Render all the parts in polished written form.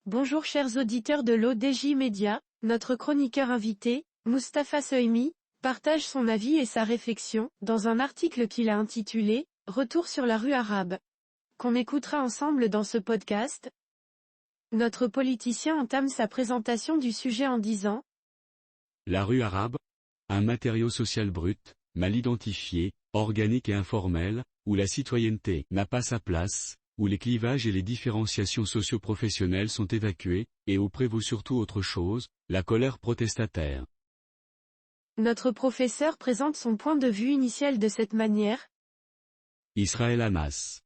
Bonjour chers auditeurs de l'ODJ Média, notre chroniqueur invité, Mustapha Sohimi, partage son avis et sa réflexion, dans un article qu'il a intitulé « Retour sur la rue arabe », qu'on écoutera ensemble dans ce podcast. Notre politicien entame sa présentation du sujet en disant « La rue arabe, un matériau social brut, mal identifié, organique et informel, où la citoyenneté n'a pas sa place, où les clivages et les différenciations socio-professionnelles sont évacués, et où prévaut surtout autre chose, la colère protestataire. » Notre professeur présente son point de vue initial de cette manière. Israël-Hamas.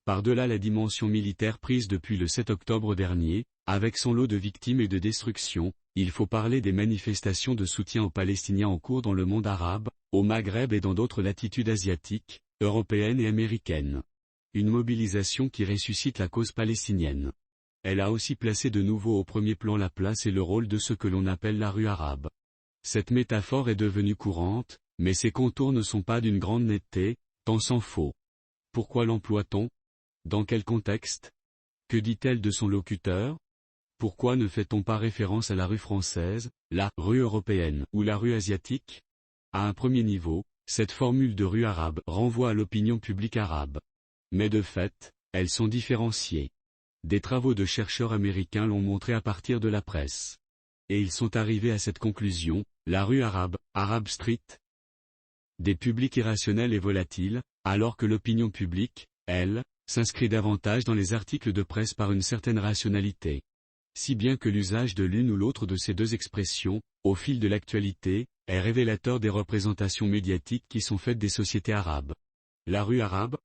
Par-delà la dimension militaire prise depuis le 7 octobre dernier, avec son lot de victimes et de destructions, il faut parler des manifestations de soutien aux Palestiniens en cours dans le monde arabe, au Maghreb et dans d'autres latitudes asiatiques, européennes et américaines. Une mobilisation qui ressuscite la cause palestinienne. Elle a aussi placé de nouveau au premier plan la place et le rôle de ce que l'on appelle la rue arabe. Cette métaphore est devenue courante, mais ses contours ne sont pas d'une grande netteté, tant s'en faut. Pourquoi l'emploie-t-on ? Dans quel contexte ? Que dit-elle de son locuteur ? Pourquoi ne fait-on pas référence à la rue française, la rue européenne ou la rue asiatique ? À un premier niveau, cette formule de rue arabe renvoie à l'opinion publique arabe. Mais de fait, elles sont différenciées. Des travaux de chercheurs américains l'ont montré à partir de la presse. Et ils sont arrivés à cette conclusion, la rue arabe, Arab Street. Des publics irrationnels et volatiles, alors que l'opinion publique, elle, s'inscrit davantage dans les articles de presse par une certaine rationalité. Si bien que l'usage de l'une ou l'autre de ces deux expressions, au fil de l'actualité, est révélateur des représentations médiatiques qui sont faites des sociétés arabes. La rue arabe,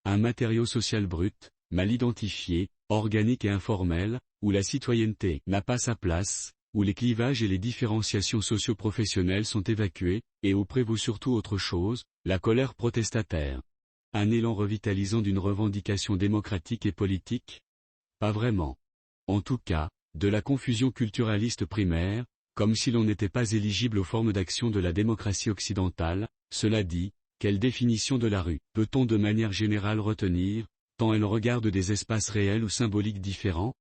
un matériau social brut, mal identifié, organique et informel, où la citoyenneté n'a pas sa place, où les clivages et les différenciations socio-professionnelles sont évacués, et où prévaut surtout autre chose, la colère protestataire. Un élan revitalisant d'une revendication démocratique et politique ? Pas vraiment. En tout cas, de la confusion culturaliste primaire, comme si l'on n'était pas éligible aux formes d'action de la démocratie occidentale. Cela dit, quelle définition de la rue peut-on de manière générale retenir, tant elle regarde des espaces réels ou symboliques différents ?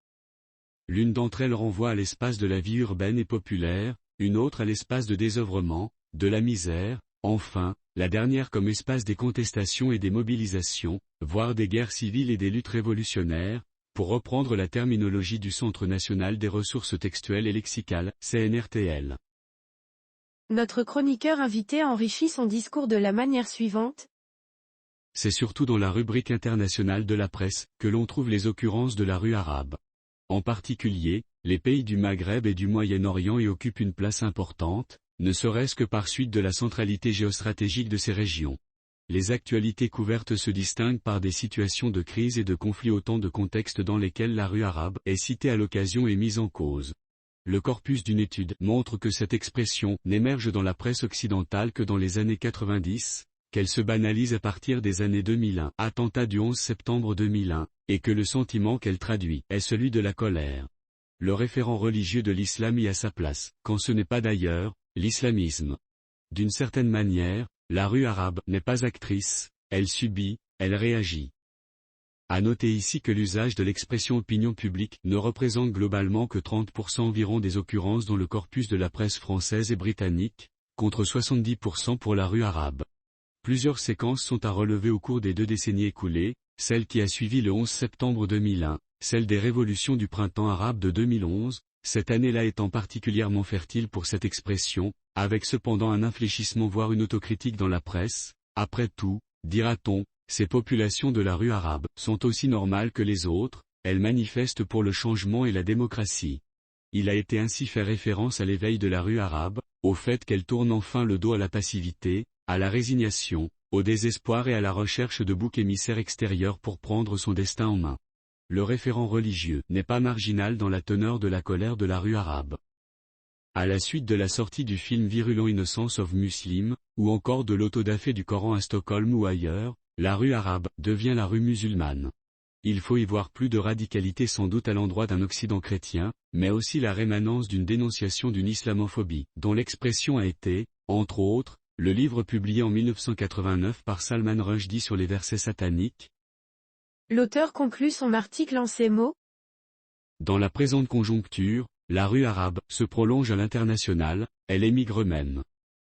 L'une d'entre elles renvoie à l'espace de la vie urbaine et populaire, une autre à l'espace de désœuvrement, de la misère, enfin, la dernière comme espace des contestations et des mobilisations, voire des guerres civiles et des luttes révolutionnaires, pour reprendre la terminologie du Centre national des ressources textuelles et lexicales, CNRTL. Notre chroniqueur invité enrichit son discours de la manière suivante. C'est surtout dans la rubrique internationale de la presse que l'on trouve les occurrences de la rue arabe. En particulier, les pays du Maghreb et du Moyen-Orient y occupent une place importante, ne serait-ce que par suite de la centralité géostratégique de ces régions. Les actualités couvertes se distinguent par des situations de crise et de conflit, autant de contextes dans lesquels la rue arabe est citée à l'occasion et mise en cause. Le corpus d'une étude montre que cette expression n'émerge dans la presse occidentale que dans les années 90, qu'elle se banalise à partir des années 2001, attentat du 11 septembre 2001, et que le sentiment qu'elle traduit est celui de la colère. Le référent religieux de l'islam y a sa place, quand ce n'est pas d'ailleurs, l'islamisme. D'une certaine manière, la rue arabe n'est pas actrice, elle subit, elle réagit. À noter ici que l'usage de l'expression opinion publique ne représente globalement que 30% environ des occurrences dans le corpus de la presse française et britannique, contre 70% pour la rue arabe. Plusieurs séquences sont à relever au cours des 2 décennies écoulées, celle qui a suivi le 11 septembre 2001, celle des révolutions du printemps arabe de 2011, cette année-là étant particulièrement fertile pour cette expression, avec cependant un infléchissement voire une autocritique dans la presse. Après tout, dira-t-on, ces populations de la rue arabe sont aussi normales que les autres, elles manifestent pour le changement et la démocratie. Il a été ainsi fait référence à l'éveil de la rue arabe, au fait qu'elle tourne enfin le dos à la passivité, à la résignation, au désespoir et à la recherche de boucs émissaires extérieurs pour prendre son destin en main. Le référent religieux n'est pas marginal dans la teneur de la colère de la rue arabe. À la suite de la sortie du film virulent Innocence of Muslim, ou encore de l'autodafé du Coran à Stockholm ou ailleurs, la rue arabe devient la rue musulmane. Il faut y voir plus de radicalité sans doute à l'endroit d'un Occident chrétien, mais aussi la rémanence d'une dénonciation d'une islamophobie, dont l'expression a été, entre autres, le livre publié en 1989 par Salman Rushdie sur les versets sataniques. L'auteur conclut son article en ces mots. Dans la présente conjoncture, la rue arabe se prolonge à l'international, elle émigre même.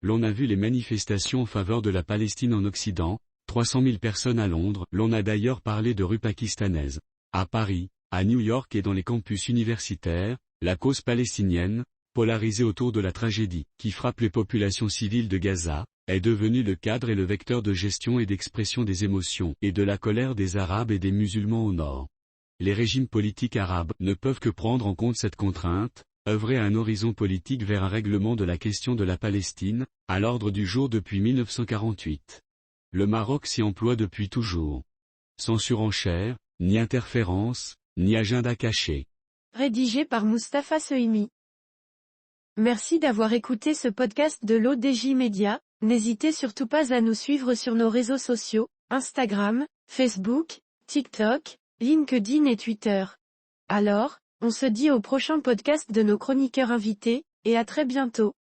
L'on a vu les manifestations en faveur de la Palestine en Occident, 300 000 personnes à Londres, l'on a d'ailleurs parlé de rue pakistanaise. À Paris, à New York et dans les campus universitaires, la cause palestinienne, polarisée autour de la tragédie qui frappe les populations civiles de Gaza, est devenue le cadre et le vecteur de gestion et d'expression des émotions et de la colère des Arabes et des musulmans au nord. Les régimes politiques arabes ne peuvent que prendre en compte cette contrainte, œuvrer à un horizon politique vers un règlement de la question de la Palestine, à l'ordre du jour depuis 1948. Le Maroc s'y emploie depuis toujours. Sans surenchère, ni interférence, ni agenda caché. Rédigé par Mustapha Sohimi. Merci d'avoir écouté ce podcast de l'ODJ Média. N'hésitez surtout pas à nous suivre sur nos réseaux sociaux, Instagram, Facebook, TikTok, LinkedIn et Twitter. Alors, on se dit au prochain podcast de nos chroniqueurs invités, et à très bientôt.